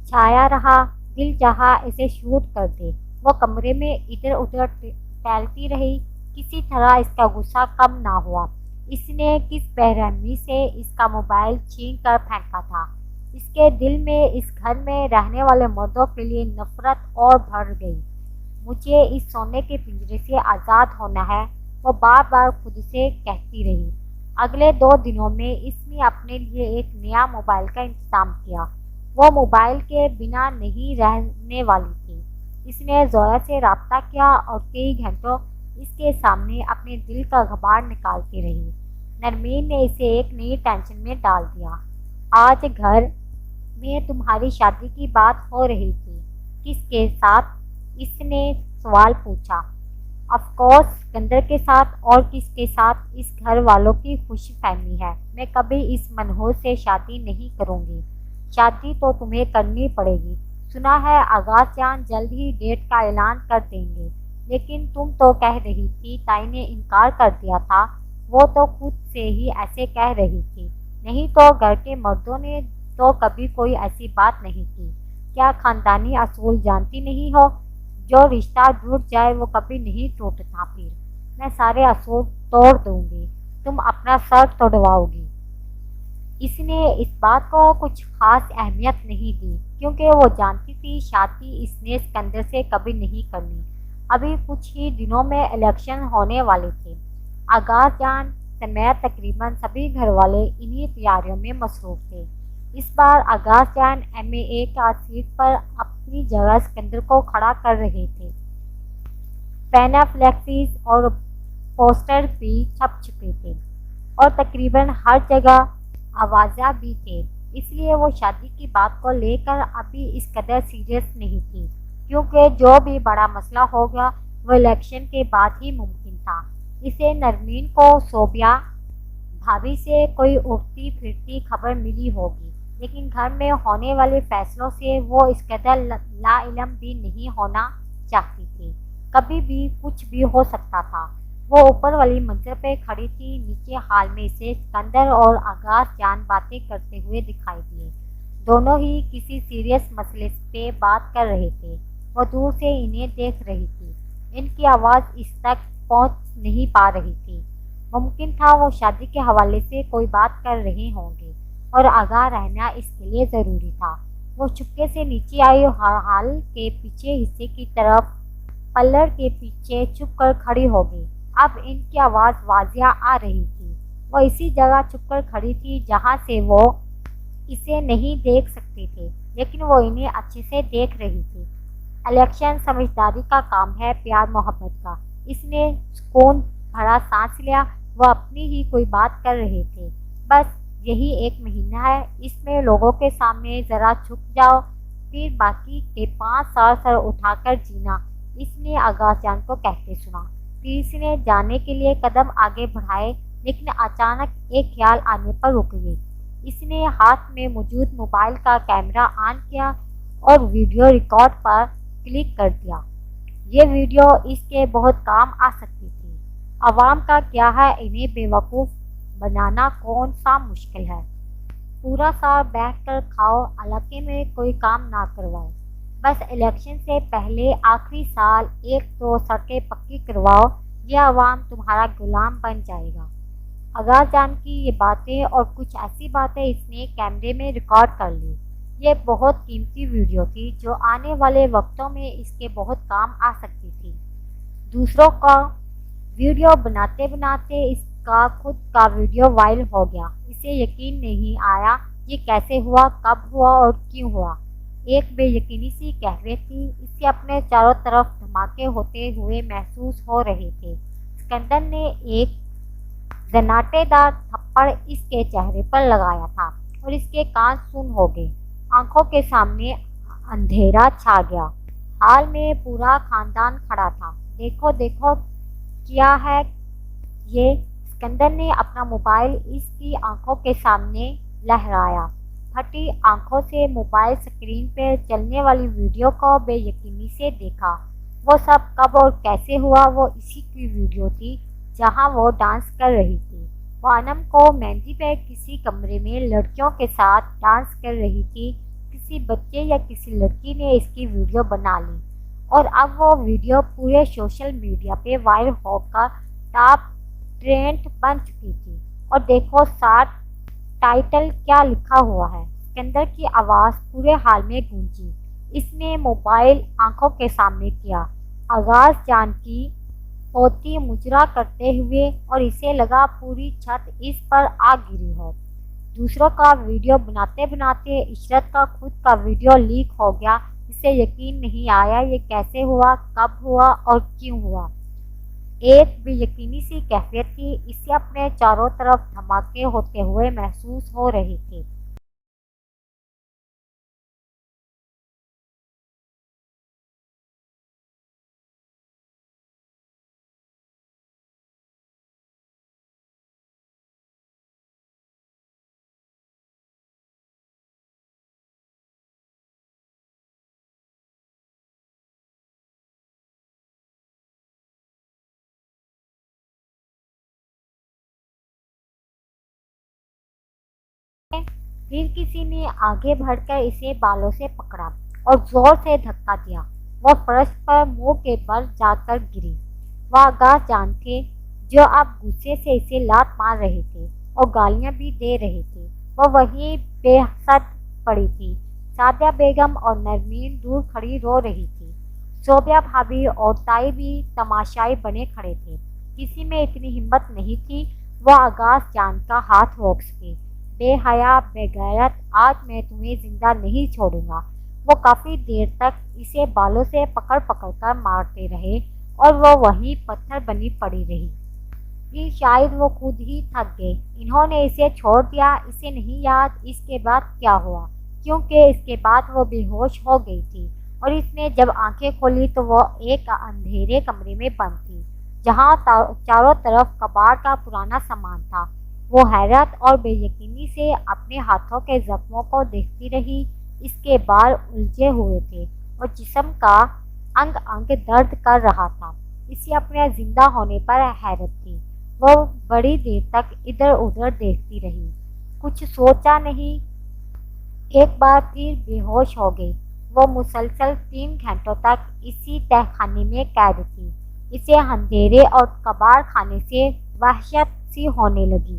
چھایا رہا، دل چاہا اسے شوٹ کر دے۔ وہ کمرے میں ادھر ادھر ٹہلتی رہی، کسی طرح اس کا غصہ کم نہ ہوا۔ اس نے کس بے رحمی سے اس کا موبائل چھین کر پھینکا تھا۔ اس کے دل میں اس گھر میں رہنے والے مردوں کے لیے نفرت اور بڑھ گئی۔ مجھے اس سونے کے پنجرے سے آزاد ہونا ہے، وہ بار بار خود سے کہتی رہی۔ اگلے 2 دنوں میں اس نے اپنے لیے ایک نیا موبائل کا انتظام کیا۔ وہ موبائل کے بنا نہیں رہنے والی تھی۔ اس نے زویا سے رابطہ کیا اور کئی گھنٹوں اس کے سامنے اپنے دل کا غبار نکالتی رہی۔ نرمین نے اسے ایک نئی ٹینشن میں ڈال دیا۔ آج گھر میں تمہاری شادی کی بات ہو رہی تھی، کس کے ساتھ؟ اس نے سوال پوچھا۔ آف کورس سکندر کے ساتھ، اور کس کے ساتھ؟ اس گھر والوں کی خوش فہمی ہے، میں کبھی اس منحوس سے شادی نہیں کروں گی۔ شادی تو تمہیں کرنی پڑے گی، سنا ہے آغاز جان جلد ہی ڈیٹ کا اعلان کر دیں گے۔ لیکن تم تو کہہ رہی تھی تائی نے انکار کر دیا تھا۔ وہ تو خود سے ہی ایسے کہہ رہی تھی، نہیں تو گھر کے مردوں نے تو کبھی کوئی ایسی بات نہیں کی۔ کیا خاندانی اصول جانتی نہیں ہو؟ جو رشتہ ٹوٹ جائے وہ کبھی نہیں ٹوٹتا پھر۔ میں سارے اصول توڑ دوں گی، تم اپنا سر توڑواؤ گی۔ اس نے اس بات کو کچھ خاص اہمیت نہیں دی، کیونکہ وہ جانتی تھی شادی اس نے سکندر سے کبھی نہیں کرنی۔ ابھی کچھ ہی دنوں میں الیکشن ہونے والے تھے۔ آغاز جان سمیت تقریباً سبھی گھر والے انہی تیاریوں میں مصروف تھے۔ اس بار آغاز جان MA کا سیٹ پر اپنی جگہ سکندر کو کھڑا کر رہے تھے۔ پینا فلیکسیز اور پوسٹر بھی چھپ چکے تھے اور تقریباً ہر جگہ آوازیں بھی تھے۔ اس لیے وہ شادی کی بات کو لے کر ابھی اس قدر سیریس نہیں تھی، کیونکہ جو بھی بڑا مسئلہ ہوگا وہ الیکشن کے بعد ہی ممکن تھا۔ اسے نرمین کو صوبیہ بھابھی سے کوئی اڑتی پھرتی خبر ملی ہوگی، لیکن گھر میں ہونے والے فیصلوں سے وہ اس قدر لا علم بھی نہیں ہونا چاہتی تھی۔ کبھی بھی کچھ بھی ہو سکتا تھا۔ وہ اوپر والی منزل پہ کھڑی تھی، نیچے ہال میں سے سکندر اور آغاز جان باتیں کرتے ہوئے دکھائی دیے۔ دونوں ہی کسی سیریس مسئلے پہ بات کر رہے تھے۔ وہ دور سے انہیں دیکھ رہی تھی، ان کی آواز اس تک پہنچ نہیں پا رہی تھی۔ ممکن تھا وہ شادی کے حوالے سے کوئی بات کر رہے ہوں گے اور آگاہ رہنا اس کے لیے ضروری تھا۔ وہ چپکے سے نیچے آئی اور ہال کے پیچھے حصے کی طرف پلر کے پیچھے چھپ کر کھڑی ہو گئی۔ اب ان کی آواز واضح آ رہی تھی۔ وہ اسی جگہ چھپ کر کھڑی تھی جہاں سے وہ اسے نہیں دیکھ سکتے تھے، لیکن وہ انہیں اچھے سے دیکھ رہی تھی۔ الیکشن سمجھداری کا کام ہے، پیار محبت کا۔ اس نے سکون بھرا سانس لیا۔ وہ اپنی ہی کوئی بات کر رہے تھے۔ بس یہی 1 مہینہ ہے، اس میں لوگوں کے سامنے ذرا چھپ جاؤ، پھر باقی کے 5 سال سر اٹھا کر جینا، اس نے آغاز جان کو کہتے سنا۔ پھر اس نے جانے کے لیے قدم آگے بڑھائے، لیکن اچانک ایک خیال آنے پر رک گئی۔ اس نے ہاتھ میں موجود موبائل کا کیمرہ آن کیا اور ویڈیو ریکارڈ پر کلک کر دیا۔ یہ ویڈیو اس کے بہت کام آ سکتی تھی۔ عوام کا کیا ہے، انہیں بیوقوف بنانا کون سا مشکل ہے۔ پورا سال بیٹھ کر کھاؤ، علاقے میں کوئی کام نہ کرواؤ، بس الیکشن سے پہلے آخری سال 1-2 سڑکیں پکی کرواؤ، یہ عوام تمہارا غلام بن جائے گا۔ آغاز جان کی یہ باتیں اور کچھ ایسی باتیں اس نے کیمرے میں ریکارڈ کر لی۔ یہ بہت قیمتی ویڈیو تھی جو آنے والے وقتوں میں اس کے بہت کام آ سکتی تھی۔ دوسروں کا ویڈیو بناتے بناتے اس کا خود کا ویڈیو وائرل ہو گیا۔ اسے یقین نہیں آیا یہ کیسے ہوا، کب ہوا اور کیوں ہوا؟ ایک بے یقینی سی کیفیت تھی، اس سے اپنے چاروں طرف دھماکے ہوتے ہوئے محسوس ہو رہے تھے۔ اسکندر نے ایک زناٹے دار تھپڑ اس کے چہرے پر لگایا تھا اور اس کے کان سن ہو گئے۔ آنکھوں کے سامنے اندھیرا چھا گیا۔ ہال میں پورا خاندان کھڑا تھا۔ دیکھو دیکھو کیا ہے یہ؟ اسکندر نے اپنا موبائل اس کی آنکھوں کے سامنے لہرایا۔ پھٹی آنکھوں سے موبائل اسکرین پہ چلنے والی ویڈیو کو بے یقینی سے دیکھا۔ وہ سب کب اور کیسے ہوا؟ وہ اسی کی ویڈیو تھی جہاں وہ ڈانس کر رہی تھی۔ وہ انم کو مہندی پہ کسی کمرے میں لڑکیوں کے ساتھ ڈانس کر رہی تھی۔ کسی بچے یا کسی لڑکی نے اس کی ویڈیو بنا لی اور اب وہ ویڈیو پورے سوشل میڈیا پہ وائرل ہو کر ٹاپ ٹرینڈ بن چکی تھی۔ اور دیکھو ساتھ ٹائٹل کیا لکھا ہوا ہے۔ اسکندر کی آواز پورے ہال میں گونجی۔ اس نے موبائل آنکھوں کے سامنے کیا۔ آغاز جان کی پوتی مجرا کرتے ہوئے اور اسے لگا پوری چھت اس پر آ گری ہو۔ دوسروں کا ویڈیو بناتے بناتے عشرت کا خود کا ویڈیو لیک ہو گیا۔ اسے یقین نہیں آیا یہ کیسے ہوا، کب ہوا اور کیوں ہوا۔ ایک بے یقینی سی کیفیت تھی، اسے اپنے چاروں طرف دھماکے ہوتے ہوئے محسوس ہو رہے تھے۔ پھر کسی نے آگے بڑھ کر اسے بالوں سے پکڑا اور زور سے دھکا دیا۔ وہ فرش پر منہ کے بل جا کر گری۔ وہ آغاز جان تھے جو اب غصے سے اسے لات مار رہے تھے اور گالیاں بھی دے رہے تھے۔ وہ وہیں بے حسد پڑی تھی۔ سعدیہ بیگم اور نرمین دور کھڑی رو رہی تھی۔ صوبیہ بھابھی اور تائی بھی تماشائی بنے کھڑے تھے۔ کسی میں اتنی ہمت نہیں تھی وہ آغاز جان کا ہاتھ روک سکے۔ بے حیا، بے غیرت، آج میں تمہیں زندہ نہیں چھوڑوں گا۔ وہ کافی دیر تک اسے بالوں سے پکڑ پکڑ کر مارتے رہے اور وہ وہیں پتھر بنی پڑی رہی۔ پھر شاید وہ خود ہی تھک گئے۔ انہوں نے اسے چھوڑ دیا۔ اسے نہیں یاد اس کے بعد کیا ہوا، کیونکہ اس کے بعد وہ بے ہوش ہو گئی تھی اور اس نے جب آنکھیں کھولی تو وہ ایک اندھیرے کمرے میں بند تھی جہاں چاروں طرف کباڑ کا پرانا سامان تھا۔ وہ حیرت اور بے یقینی سے اپنے ہاتھوں کے زخموں کو دیکھتی رہی۔ اس کے بال الجھے ہوئے تھے اور جسم کا انگ انگ درد کر رہا تھا۔ اسے اپنے زندہ ہونے پر حیرت تھی۔ وہ بڑی دیر تک ادھر ادھر دیکھتی رہی، کچھ سوچا نہیں۔ ایک بار پھر بے ہوش ہو گئی۔ وہ مسلسل 3 گھنٹوں تک اسی تہہ خانے میں قید تھی۔ اسے اندھیرے اور کباڑ خانے سے وحشت سی ہونے لگی۔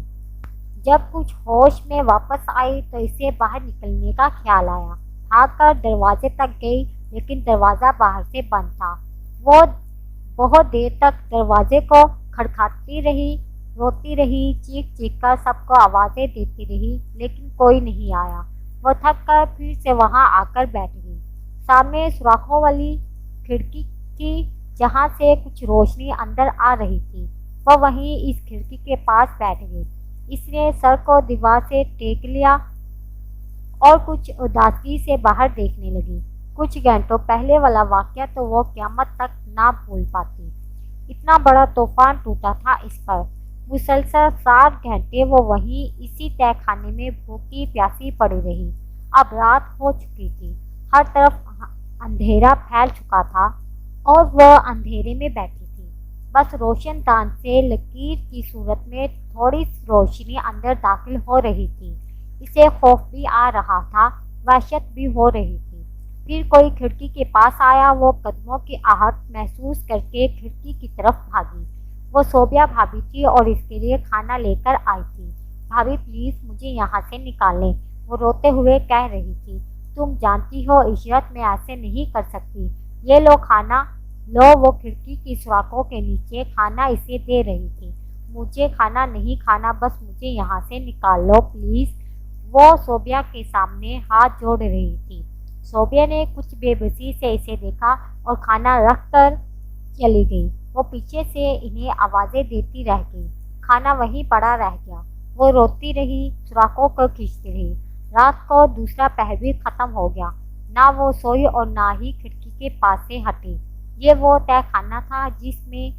جب کچھ ہوش میں واپس آئی تو اسے باہر نکلنے کا خیال آیا۔ بھاگ کر دروازے تک گئی لیکن دروازہ باہر سے بند تھا۔ وہ بہت دیر تک دروازے کو کھٹکھاتی رہی، روتی رہی، چیخ چیخ کر سب کو آوازیں دیتی رہی لیکن کوئی نہیں آیا۔ وہ تھک کر پھر سے وہاں آ کر بیٹھ گئی۔ سامنے سوراخوں والی کھڑکی تھی جہاں سے کچھ روشنی اندر آ رہی تھی۔ وہ وہیں اس کھڑکی کے پاس بیٹھ گئی۔ اس نے سر کو دیوار سے ٹیک لیا اور کچھ اداسی سے باہر دیکھنے لگی۔ کچھ گھنٹوں پہلے والا واقعہ تو وہ قیامت تک نہ بھول پاتی۔ اتنا بڑا طوفان ٹوٹا تھا اس پر۔ مسلسل 7 گھنٹے وہ وہیں اسی تہہ خانے میں بھوکی پیاسی پڑی رہی۔ اب رات ہو چکی تھی، ہر طرف اندھیرا پھیل چکا تھا اور وہ اندھیرے میں بیٹھی تھی۔ بس روشن دان سے لکیر کی صورت میں تھوڑی روشنی اندر داخل ہو رہی تھی۔ اسے خوف بھی آ رہا تھا، وحشت بھی ہو رہی تھی۔ پھر کوئی کھڑکی کے پاس آیا۔ وہ قدموں کی آہٹ محسوس کر کے کھڑکی کی طرف بھاگی۔ وہ صوبیہ بھابھی تھی اور اس کے لیے کھانا لے کر آئی تھی۔ بھابھی پلیز مجھے یہاں سے نکالیں، وہ روتے ہوئے کہہ رہی تھی۔ تم جانتی ہو عشرت میں ایسے نہیں کر سکتی۔ یہ لو کھانا لو۔ وہ کھڑکی کی سوراخوں کے نیچے کھانا اسے دے رہی تھی۔ مجھے کھانا نہیں کھانا، بس مجھے یہاں سے نکال لو پلیز۔ وہ صوبیہ کے سامنے ہاتھ جوڑ رہی تھی۔ صوبیہ نے کچھ بے بسی سے اسے دیکھا اور کھانا رکھ کر چلی گئی۔ وہ پیچھے سے انہیں آوازیں دیتی رہ گئی۔ کھانا وہیں پڑا رہ گیا۔ وہ روتی رہی، سوراخوں کو کھینچتی رہی۔ رات کو دوسرا پہر بھی ختم ہو گیا۔ نہ وہ سوئی اور نہ ہی کھڑکی کے پاس سے ہٹی۔ یہ وہ تہہ خانہ تھا جس میں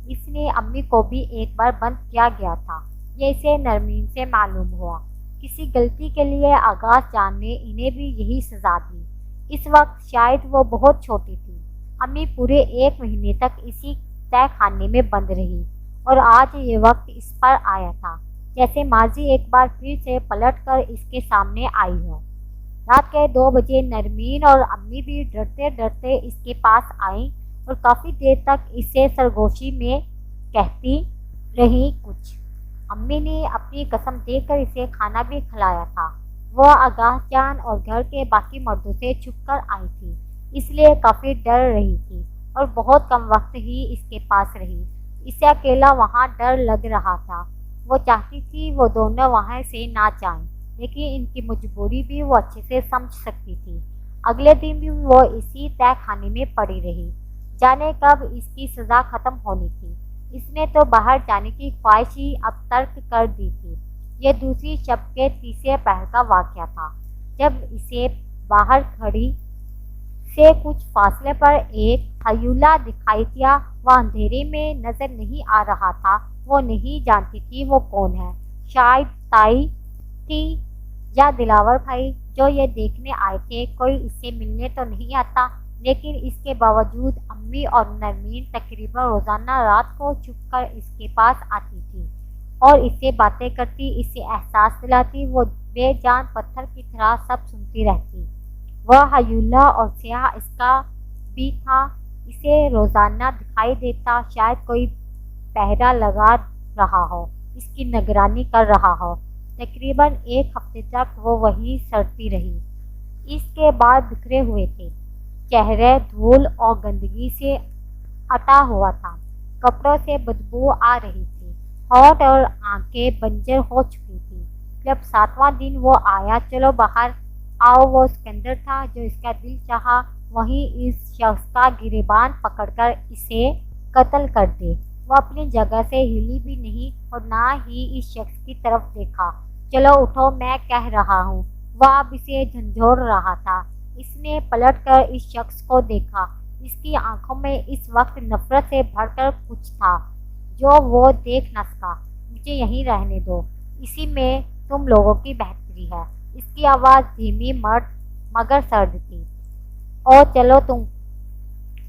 اس نے امی کو بھی ایک بار بند کیا گیا تھا۔ یہ اسے نرمین سے معلوم ہوا۔ کسی غلطی کے لیے آغاز جان نے انہیں بھی یہی سزا دی۔ اس وقت شاید وہ بہت چھوٹی تھی۔ امی پورے 1 مہینے تک اسی تہہ خانے میں بند رہی اور آج یہ وقت اس پر آیا تھا جیسے ماضی ایک بار پھر سے پلٹ کر اس کے سامنے آئی ہو۔ رات کے 2 بجے نرمین اور امی بھی ڈرتے ڈرتے اس کے پاس آئیں اور کافی دیر تک اسے سرگوشی میں کہتی رہیں کچھ۔ امی نے اپنی قسم دے کر اسے کھانا بھی کھلایا تھا۔ وہ آغاز جان اور گھر کے باقی مردوں سے چھپ کر آئی تھی، اس لیے کافی ڈر رہی تھی اور بہت کم وقت ہی اس کے پاس رہی۔ اسے اکیلا وہاں ڈر لگ رہا تھا۔ وہ چاہتی تھی وہ دونوں وہاں سے نہ جائیں، لیکن ان کی مجبوری بھی وہ اچھے سے سمجھ سکتی تھی۔ اگلے دن بھی وہ اسی تہہ خانے میں پڑی رہی۔ جانے کب اس کی سزا ختم ہونی تھی۔ اس نے تو باہر جانے کی خواہش ہی اب ترک کر دی تھی۔ یہ دوسری شب کے تیسرے پہر کا واقعہ تھا، جب اسے باہر کھڑی سے کچھ فاصلے پر ایک ہیولا دکھائی دیا۔ وہ اندھیرے میں نظر نہیں آ رہا تھا۔ وہ نہیں جانتی تھی وہ کون ہے، شاید تائی تھی یا دلاور بھائی جو یہ دیکھنے آئے تھے کوئی اس سے ملنے تو نہیں آتا، لیکن اس کے باوجود امی اور نرمین تقریباً روزانہ رات کو چھپ کر اس کے پاس آتی تھی اور اس سے باتیں کرتی، اسے احساس دلاتی وہ بے جان پتھر کی طرح سب سنتی رہتی۔ وہ ہیولا اور سیاہ اس کا بھی تھا، اسے روزانہ دکھائی دیتا، شاید کوئی پہرا لگا رہا ہو، اس کی نگرانی کر رہا ہو۔ تقریباً 1 ہفتے تک وہ وہیں سڑتی رہی۔ اس کے بال بکھرے ہوئے تھے، چہرہ دھول اور گندگی سے اٹا ہوا تھا، کپڑوں سے بدبو آ رہی تھی، ہونٹ اور آنکھیں بنجر ہو چکی تھی۔ جب 7واں دن وہ آیا، چلو باہر آؤ، وہ سکندر تھا جو اس کا دل چاہا وہیں اس شخص کا گریبان پکڑ کر اسے قتل کر دے۔ وہ اپنی جگہ سے ہلی بھی نہیں اور نہ ہی اس شخص کی طرف دیکھا۔ چلو اٹھو، میں کہہ رہا ہوں۔ وہ اب اسے جھنجھوڑ رہا تھا۔ اس نے پلٹ کر اس شخص کو دیکھا۔ اس کی آنکھوں میں اس وقت نفرت سے بھر کر کچھ تھا جو وہ دیکھ نہ سکا۔ مجھے یہیں رہنے دو، اسی میں تم لوگوں کی بہتری ہے۔ اس کی آواز دھیمی مگر سرد تھی۔ او چلو تم۔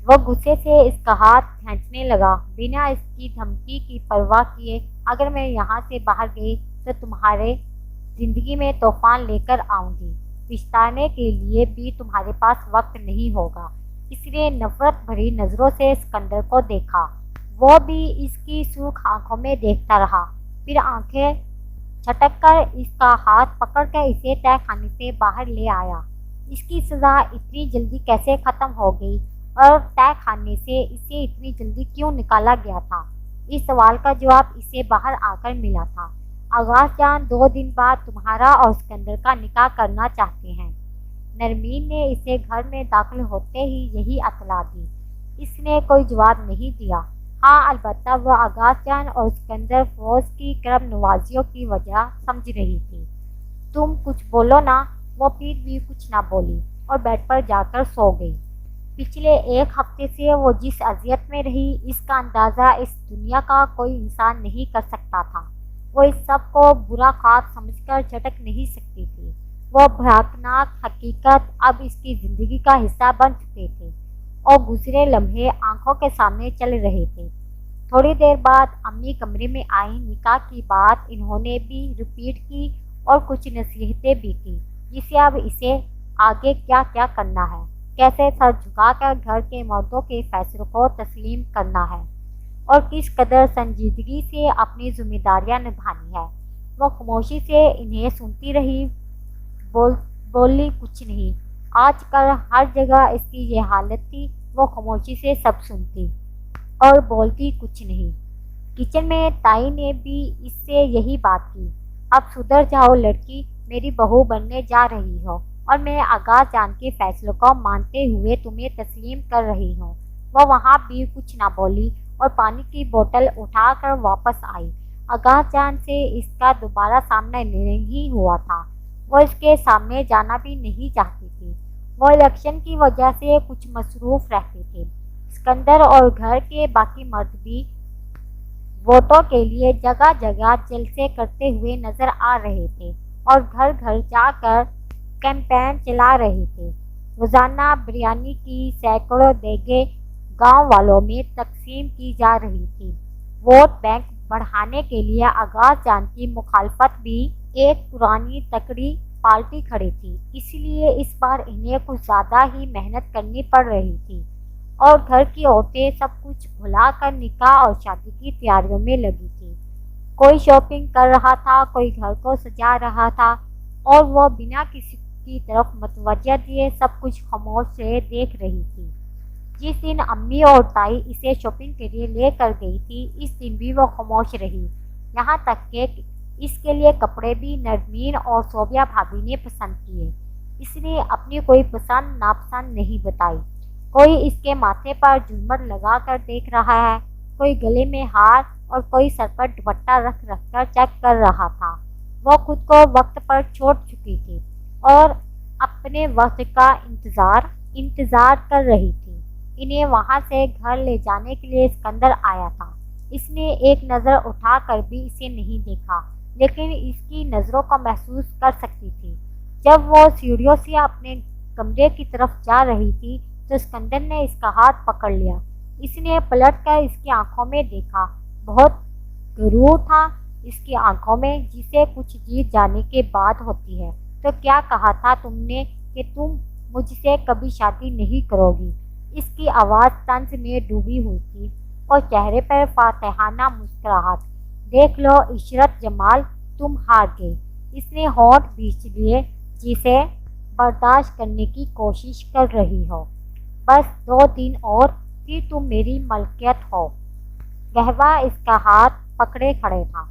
وہ غصے سے اس کا ہاتھ کھینچنے لگا، بنا اس کی دھمکی کی پرواہ کیے۔ اگر میں یہاں سے باہر گئی تو تمہارے زندگی میں طوفان لے کر آؤں گی، پچھتانے کے لیے بھی تمہارے پاس وقت نہیں ہوگا۔ اس نے نفرت بھری نظروں سے سکندر کو دیکھا۔ وہ بھی اس کی سرخ آنکھوں میں دیکھتا رہا، پھر آنکھیں چھٹک کر اس کا ہاتھ پکڑ کر اسے تہہ خانے سے باہر لے آیا۔ اس کی سزا اتنی جلدی کیسے ختم ہو گئی اور تہہ خانے سے اسے اتنی جلدی کیوں نکالا گیا تھا؟ اس سوال کا جواب اسے باہر آ کر ملا تھا۔ آغاز جان 2 دن بعد تمہارا اور سکندر کا نکاح کرنا چاہتے ہیں۔ نرمین نے اسے گھر میں داخل ہوتے ہی یہی اطلاع دی۔ اس نے کوئی جواب نہیں دیا۔ ہاں البتہ وہ آغاز جان اور سکندر فروز کی کرم نوازیوں کی وجہ سمجھ رہی تھی۔ تم کچھ بولو نا۔ وہ پھر بھی کچھ نہ بولی اور بیڈ پر جا کر سو گئی۔ پچھلے 1 ہفتے سے وہ جس اذیت میں رہی، اس کا اندازہ اس دنیا کا کوئی انسان نہیں کر سکتا تھا۔ وہ اس سب کو برا خواب سمجھ کر جھٹک نہیں سکتی تھی۔ وہ بھیانک حقیقت اب اس کی زندگی کا حصہ بن چکے تھے اور گزرے لمحے آنکھوں کے سامنے چل رہے تھے۔ تھوڑی دیر بعد امی کمرے میں آئیں۔ نکاح کی بات انہوں نے بھی ریپیٹ کی اور کچھ نصیحتیں بھی کی، جسے اب اسے آگے کیا کیا کرنا ہے، کیسے سر جھکا کر گھر کے مردوں کے فیصلوں کو تسلیم کرنا ہے اور کس قدر سنجیدگی سے اپنی ذمہ داریاں نبھانی ہے۔ وہ خاموشی سے انہیں سنتی رہی، بولی کچھ نہیں۔ آج کل ہر جگہ اس کی یہ حالت تھی، وہ خاموشی سے سب سنتی اور بولتی کچھ نہیں۔ کچن میں تائی نے بھی اس سے یہی بات کی۔ اب سدھر جاؤ لڑکی، میری بہو بننے جا رہی ہو اور میں آغا جان کے فیصلوں کو مانتے ہوئے تمہیں تسلیم کر رہی ہوں۔ وہ وہاں بھی کچھ نہ بولی اور پانی کی بوتل اٹھا کر واپس آئی۔ آغا جان سے اس کا دوبارہ سامنا نہیں ہوا تھا۔ وہ اس کے سامنے جانا بھی نہیں چاہتی تھی۔ وہ الیکشن کی وجہ سے کچھ مصروف رہتے تھے۔ اسکندر اور گھر کے باقی مرد بھی ووٹوں کے لیے جگہ جگہ جلسے کرتے ہوئے نظر آ رہے تھے اور گھر گھر جا کر کیمپین چلا رہے تھے۔ روزانہ بریانی کی سینکڑوں دیگیں گاؤں والوں میں تقسیم کی جا رہی تھی۔ ووٹ بینک بڑھانے کے لیے آغا جان کی مخالفت بھی ایک پرانی تکڑی پارٹی کھڑی تھی، اس لیے اس بار انہیں کچھ زیادہ ہی محنت کرنی پڑ رہی تھی اور گھر کی عورتیں سب کچھ بھلا کر نکاح اور شادی کی تیاریوں میں لگی تھی۔ کوئی شاپنگ کر رہا تھا، کوئی گھر کو سجا رہا تھا اور وہ بنا کسی کی طرف متوجہ دیے سب کچھ خاموش سے دیکھ رہی تھی۔ جس دن امی اور تائی اسے شاپنگ کے لیے لے کر گئی تھی، اس دن بھی وہ خاموش رہی، یہاں تک کہ اس کے لیے کپڑے بھی نرمین اور صوبیہ بھابی نے پسند کیے۔ اس نے اپنی کوئی پسند ناپسند نہیں بتائی۔ کوئی اس کے ماتھے پر جھومر لگا کر دیکھ رہا ہے، کوئی گلے میں ہار اور کوئی سر پر دوپٹہ رکھ کر چیک کر رہا تھا۔ وہ خود کو وقت پر چھوڑ چکی تھی اور اپنے وقت کا انتظار کر رہی تھی۔ انہیں وہاں سے گھر لے جانے کے لیے اسکندر آیا تھا۔ اس نے ایک نظر اٹھا کر بھی اسے نہیں دیکھا، لیکن اس کی نظروں کو محسوس کر سکتی تھی۔ جب وہ سیڑھیوں سے اپنے کمرے کی طرف جا رہی تھی تو اسکندر نے اس کا ہاتھ پکڑ لیا۔ اس نے پلٹ کر اس کی آنکھوں میں دیکھا۔ بہت غرور تھا اس کی آنکھوں میں، جسے کچھ جیت جانے کے بعد ہوتی ہے۔ تو کیا کہا تھا تم نے کہ تم مجھ سے کبھی شادی نہیں کرو گی؟ اس کی آواز طنز میں ڈوبی ہوئی تھی اور چہرے پر فاتحانہ مسکراہٹ۔ دیکھ لو عشرت جمال، تم ہار گئے۔ اس نے ہونٹ بھینچ لیے، جسے برداشت کرنے کی کوشش کر رہی ہو۔ بس 2 دن اور، پھر تم میری ملکیت ہو۔ گہوا اس کا ہاتھ پکڑے کھڑے تھا۔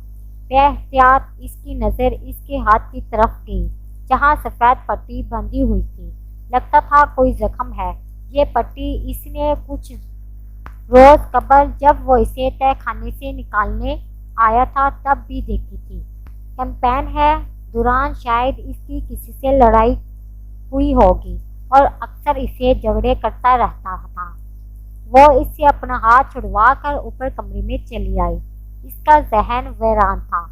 بے احتیاط اس کی نظر اس کے ہاتھ کی طرف گئی جہاں سفید پٹی بندھی ہوئی تھی۔ لگتا تھا کوئی زخم ہے۔ یہ پٹی اس نے کچھ روز قبل جب وہ اسے تہہ خانے سے نکالنے آیا تھا تب بھی دیکھی تھی۔ کیمپین ہے دوران شاید اس کی کسی سے لڑائی ہوئی ہوگی اور اکثر اسے جھگڑے کرتا رہتا تھا۔ وہ اس سے اپنا ہاتھ چھڑوا کر اوپر کمرے میں چلی آئی۔ اس کا ذہن ویران تھا۔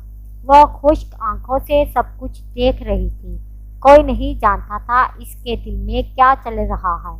وہ خشک آنکھوں سے سب کچھ دیکھ رہی تھی۔ کوئی نہیں جانتا تھا اس کے دل میں کیا چل رہا ہے۔